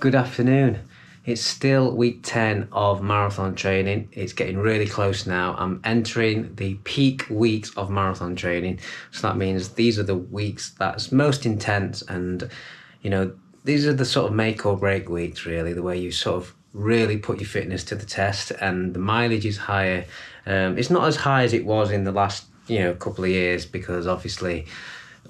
Good afternoon. It's still week 10 of marathon training. It's getting really close now. I'm entering the peak weeks of marathon training. So that means these are the weeks that's most intense, and these are the sort of make or break weeks, really, the way you sort of really put your fitness to the test, and the mileage is higher. It's not as high as it was in the last couple of years, because obviously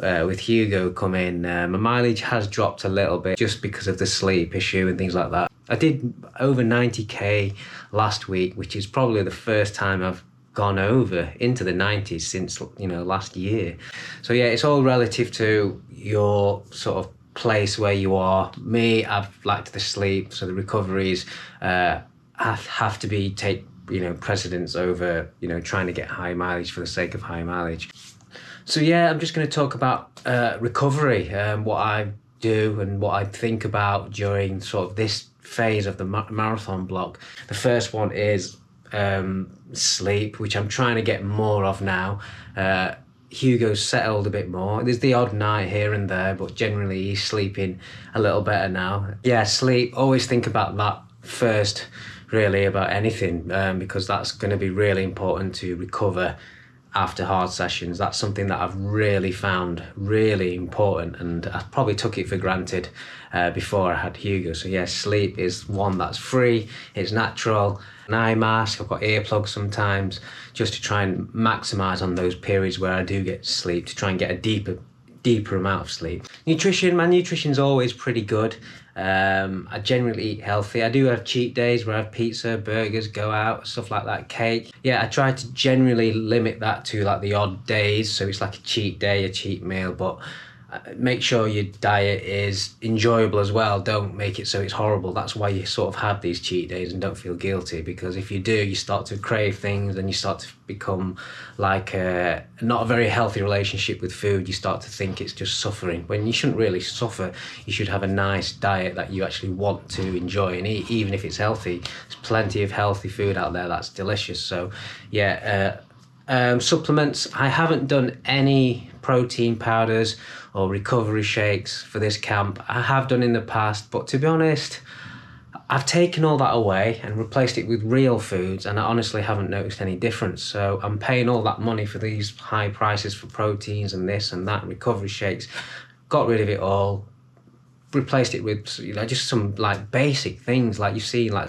with Hugo coming, my mileage has dropped a little bit just because of the sleep issue and things like that. I did over 90k last week, which is probably the first time I've gone over into the 90s since last year. So yeah, it's all relative to your sort of place where you are. Me, I've lacked the sleep, so the recoveries have to take precedence over trying to get high mileage for the sake of high mileage. So yeah, I'm just going to talk about recovery, what I do and what I think about during sort of this phase of the marathon block. The first one is sleep, which I'm trying to get more of now. Hugo's settled a bit more. There's the odd night here and there, but generally he's sleeping a little better now. Yeah, sleep, always think about that first, really, about anything, because that's going to be really important to recover after hard sessions. That's something that I've really found really important, and I probably took it for granted before I had Hugo. So yeah, sleep is one that's free, it's natural. An eye mask, I've got earplugs sometimes, just to try and maximise on those periods where I do get sleep, to try and get a deeper amount of sleep. My nutrition's always pretty good. I generally eat healthy. I do have cheat days where I have pizza, burgers, go out, stuff like that, cake. Yeah, I try to generally limit that to like the odd days, so it's like a cheat day, a cheat meal, but make sure your diet is enjoyable as well. Don't make it so it's horrible. That's why you sort of have these cheat days, and don't feel guilty, because if you do, you start to crave things and you start to become like not a very healthy relationship with food. You start to think it's just suffering, when you shouldn't really suffer. You should have a nice diet that you actually want to enjoy and eat, even if it's healthy. There's plenty of healthy food out there that's delicious. So yeah, supplements, I haven't done any protein powders or recovery shakes for this camp. I have done in the past, but to be honest, I've taken all that away and replaced it with real foods, and I honestly haven't noticed any difference. So I'm paying all that money for these high prices for proteins and this and that and recovery shakes. Got rid of it all, replaced it with just some like basic things, like you see, like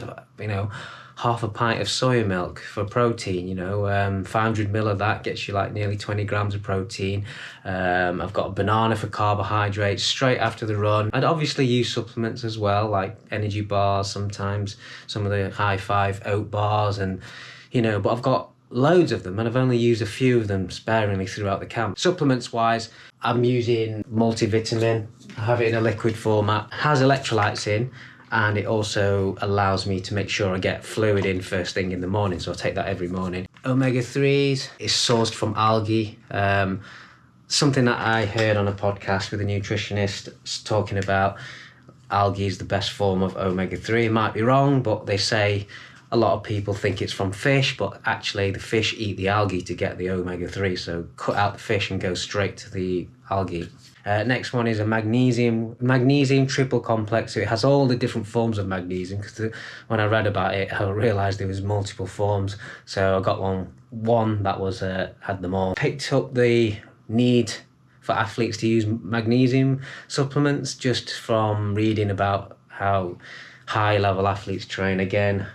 half a pint of soya milk for protein, 500 ml of that gets you like nearly 20 grams of protein. I've got a banana for carbohydrates straight after the run. I'd obviously use supplements as well, like energy bars sometimes, some of the high five oat bars, and but I've got loads of them and I've only used a few of them sparingly throughout the camp. Supplements wise, I'm using multivitamin. I have it in a liquid format, it has electrolytes in, and it also allows me to make sure I get fluid in first thing in the morning, so I take that every morning. Omega-3s is sourced from algae. Something that I heard on a podcast with a nutritionist talking about algae is the best form of omega-3. It might be wrong, but they say a lot of people think it's from fish, but actually the fish eat the algae to get the omega-3, so cut out the fish and go straight to the algae. Next one is a magnesium triple complex. So it has all the different forms of magnesium, because when I read about it, I realised there was multiple forms. So I got one that was had them all. Picked up the need for athletes to use magnesium supplements just from reading about how high level athletes train. Again,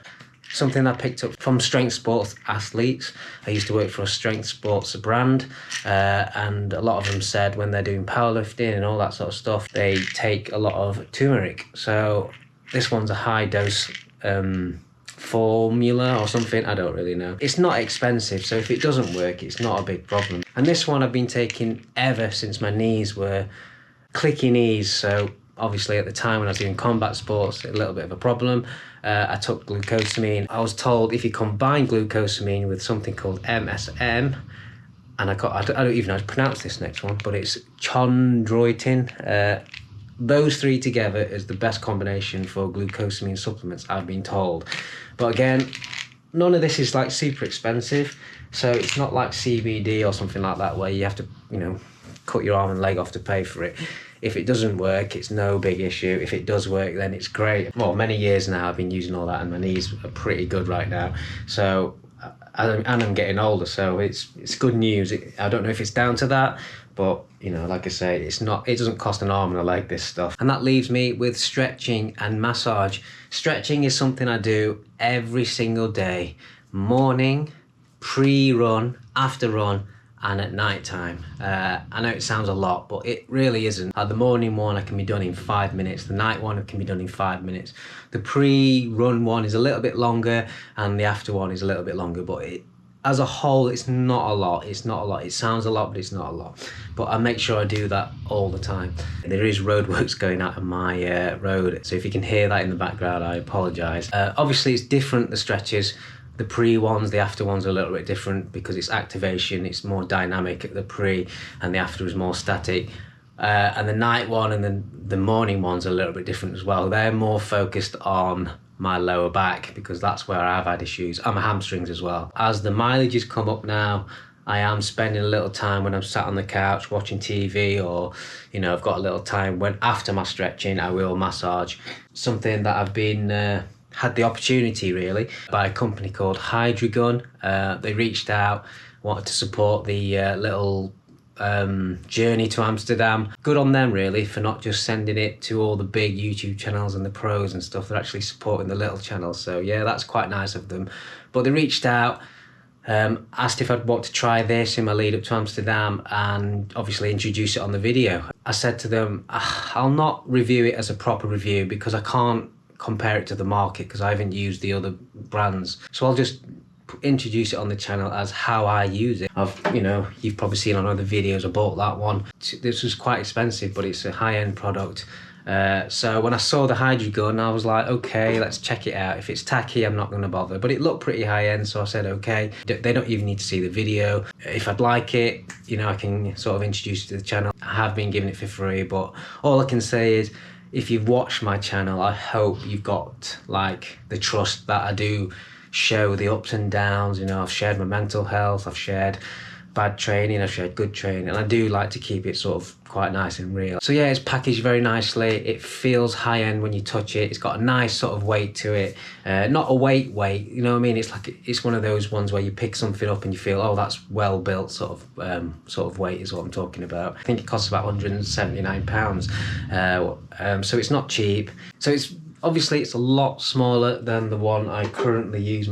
something I picked up from strength sports athletes. I used to work for a strength sports brand, and a lot of them said when they're doing powerlifting and all that sort of stuff, they take a lot of turmeric. So this one's a high dose formula or something, I don't really know. It's not expensive, so if it doesn't work, it's not a big problem. And this one I've been taking ever since my knees were clicky knees. So obviously at the time when I was doing combat sports, a little bit of a problem. I took glucosamine. I was told if you combine glucosamine with something called MSM, and I don't even know how to pronounce this next one, but it's chondroitin. Those three together is the best combination for glucosamine supplements, I've been told. But again, none of this is like super expensive, so it's not like CBD or something like that where you have to, cut your arm and leg off to pay for it. If it doesn't work, it's no big issue. If it does work, then it's great. Well, many years now I've been using all that, and my knees are pretty good right now. So, and I'm getting older, so it's good news. I don't know if it's down to that, but you know, like I say, it doesn't cost an arm and a leg, this stuff. And that leaves me with stretching and massage. Stretching is something I do every single day, morning, pre-run, after run, and at night time. I know it sounds a lot, but it really isn't. The morning one I can be done in 5 minutes. The night one can be done in 5 minutes. The pre-run one is a little bit longer, and the after one is a little bit longer, but as a whole, it's not a lot. It's not a lot. It sounds a lot, but it's not a lot. But I make sure I do that all the time. There is roadworks going out on my road, so if you can hear that in the background, I apologise. Obviously, it's different, the stretches. The pre ones, the after ones are a little bit different because it's activation, it's more dynamic at the pre, and the after is more static. And the night one and then the morning ones are a little bit different as well. They're more focused on my lower back because that's where I've had issues, and my hamstrings as well. As the mileage has come up now, I am spending a little time when I'm sat on the couch watching TV, or you know, I've got a little time when after my stretching I will massage. Something that I've been had the opportunity really by a company called Hydragun. They reached out, wanted to support the little journey to Amsterdam. Good on them really for not just sending it to all the big YouTube channels and the pros and stuff. They're actually supporting the little channels, so yeah, that's quite nice of them. But they reached out, asked if I'd want to try this in my lead up to Amsterdam and obviously introduce it on the video. I said to them, I'll not review it as a proper review because I can't compare it to the market because I haven't used the other brands. So I'll just introduce it on the channel as how I use it. You've probably seen on other videos, I bought that one. This was quite expensive, but it's a high-end product. So when I saw the Hydragun, I was like, okay, let's check it out. If it's tacky, I'm not going to bother. But it looked pretty high-end, so I said, okay. They don't even need to see the video. If I'd like it, I can sort of introduce it to the channel. I have been giving it for free, but all I can say is, if you've watched my channel, I hope you've got like the trust that I do show the ups and downs. I've shared my mental health, I've shared bad training, I've shared good training, and I do like to keep it sort of quite nice and real. So yeah, it's packaged very nicely. It feels high end when you touch it. It's got a nice sort of weight to it. Not a weight, you know what I mean? It's like, it's one of those ones where you pick something up and you feel, oh, that's well built sort of weight is what I'm talking about. I think it costs about £179. So it's not cheap. So it's a lot smaller than the one I currently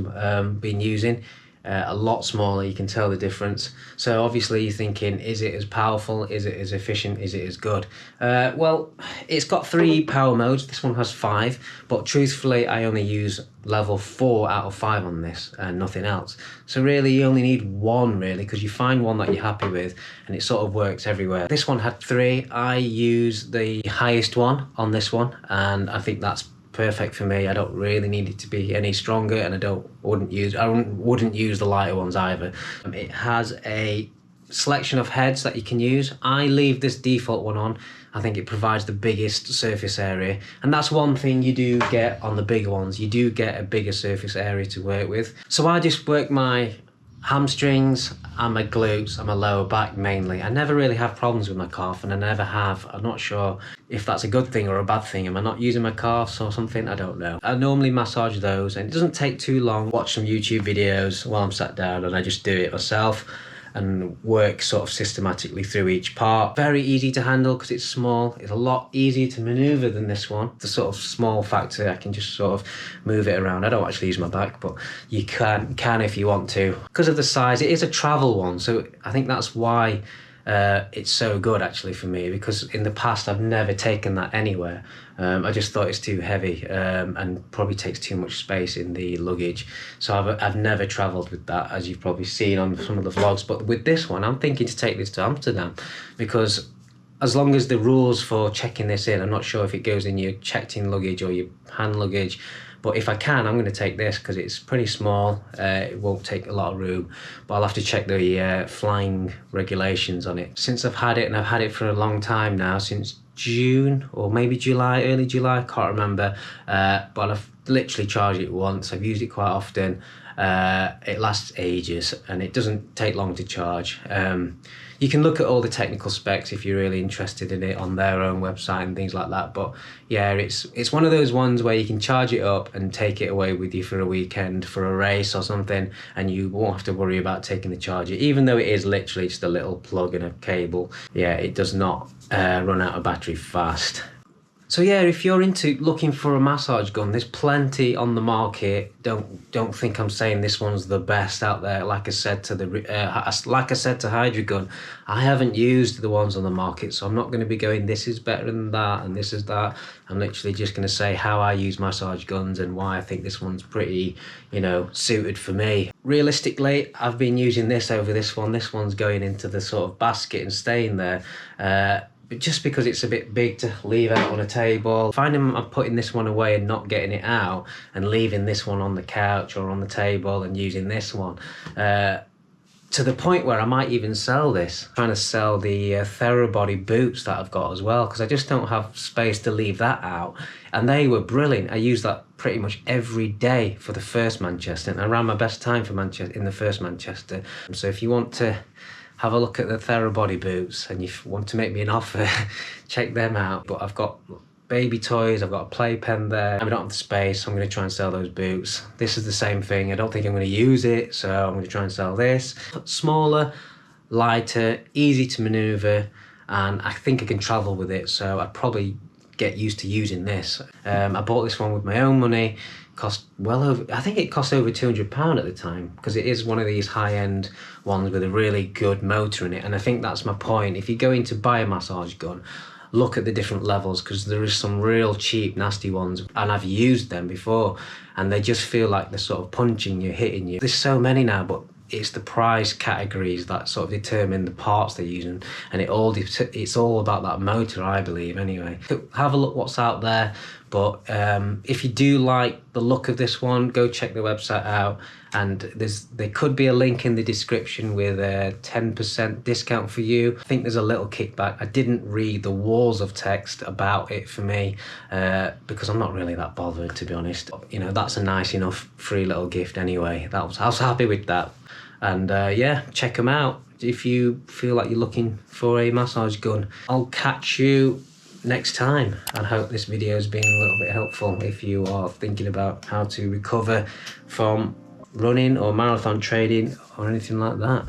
been using. A lot smaller, you can tell the difference. So obviously you're thinking, is it as powerful? Is it as efficient? Is it as good? Well, it's got 3 power modes. This one has 5, but truthfully, I only use level 4 out of 5 on this and nothing else. So really, you only need 1 really, because you find one that you're happy with and it sort of works everywhere. This one had 3. I use the highest one on this one, and I think that's perfect for me. I don't really need it to be any stronger, and I wouldn't use the lighter ones either. It has a selection of heads that you can use. I leave this default one on. I think it provides the biggest surface area, and that's one thing you do get on the bigger ones. You do get a bigger surface area to work with. So I just work my hamstrings and my glutes and my lower back mainly. I never really have problems with my calf, and I never have. I'm not sure if that's a good thing or a bad thing. Am I not using my calves or something? I don't know. I normally massage those, and it doesn't take too long. Watch some YouTube videos while I'm sat down, and I just do it myself and work sort of systematically through each part. Very easy to handle because it's small. It's a lot easier to maneuver than this one. The sort of small factor, I can just sort of move it around. I don't actually use my back, but you can if you want to. Because of the size, it is a travel one, so I think that's why it's so good actually for me, because in the past I've never taken that anywhere. I just thought it's too heavy and probably takes too much space in the luggage. So I've never travelled with that, as you've probably seen on some of the vlogs. But with this one, I'm thinking to take this to Amsterdam, because as long as the rules for checking this in, I'm not sure if it goes in your checked-in luggage or your hand luggage, but if I can, I'm going to take this because it's pretty small. It won't take a lot of room, but I'll have to check the flying regulations on it. Since I've had it, and I've had it for a long time now, since June or maybe July, early July, I can't remember, but I've literally charged it once. I've used it quite often, It lasts ages and it doesn't take long to charge. You can look at all the technical specs if you're really interested in it on their own website and things like that. But yeah, it's one of those ones where you can charge it up and take it away with you for a weekend, for a race or something, and you won't have to worry about taking the charger. Even though it is literally just a little plug and a cable, yeah, it does not run out of battery fast. So yeah, if you're into looking for a massage gun, there's plenty on the market. Don't think I'm saying this one's the best out there. Like I said to Hydragun, I haven't used the ones on the market, so I'm not going to be going, this is better than that and this is that. I'm literally just going to say how I use massage guns and why I think this one's pretty, suited for me. Realistically, I've been using this over this one. This one's going into the sort of basket and staying there. But just because it's a bit big to leave out on a table, finding I'm putting this one away and not getting it out and leaving this one on the couch or on the table and using this one, to the point where I might even sell this. I'm trying to sell the Therabody boots that I've got as well, because I just don't have space to leave that out. And they were brilliant. I used that pretty much every day for the first Manchester, and I ran my best time for Manchester in the first Manchester. So if you want to have a look at the Therabody boots and you want to make me an offer, check them out. But I've got baby toys, I've got a playpen there. I don't have the space, so I'm going to try and sell those boots. This is the same thing. I don't think I'm going to use it, so I'm going to try and sell this. Smaller, lighter, easy to maneuver, and I think I can travel with it, so I'd probably get used to using this. I bought this one with my own money. I think it cost over £200 at the time, because it is one of these high-end ones with a really good motor in it. And I think that's my point. If you're going to buy a massage gun, look at the different levels, because there is some real cheap, nasty ones, and I've used them before, and they just feel like they're sort of punching you, hitting you. There's so many now, but it's the price categories that sort of determine the parts they're using, and it's all about that motor, I believe, anyway. Have a look what's out there, but if you do like the look of this one, go check the website out, and there could be a link in the description with a 10% discount for you. I think there's a little kickback. I didn't read the walls of text about it for me, because I'm not really that bothered, to be honest. That's a nice enough free little gift anyway. I was happy with that. And yeah, check them out if you feel like you're looking for a massage gun. I'll catch you next time, and hope this video has been a little bit helpful if you are thinking about how to recover from running or marathon training or anything like that.